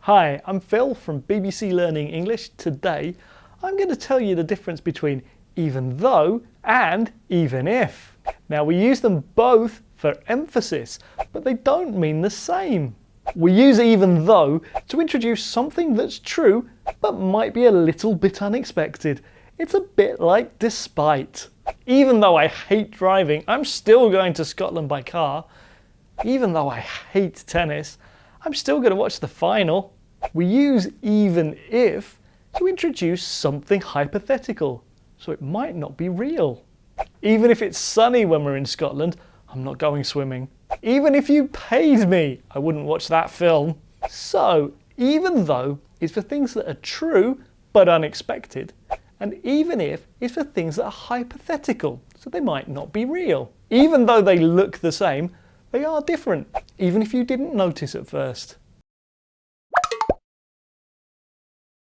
Hi, I'm Phil from BBC Learning English. Today, I'm going to tell you the difference between even though and even if. Now, we use them both for emphasis, but they don't mean the same. We use even though to introduce something that's true, but might be a little bit unexpected. It's a bit like despite. Even though I hate driving, I'm still going to Scotland by car. Even though I hate tennis, I'm still going to watch the final. We use even if to introduce something hypothetical, so it might not be real. Even if it's sunny when we're in Scotland, I'm not going swimming. Even if you paid me, I wouldn't watch that film. So, even though is for things that are true but unexpected, and even if is for things that are hypothetical, so they might not be real. Even though they look the same, they are different, even if you didn't notice at first.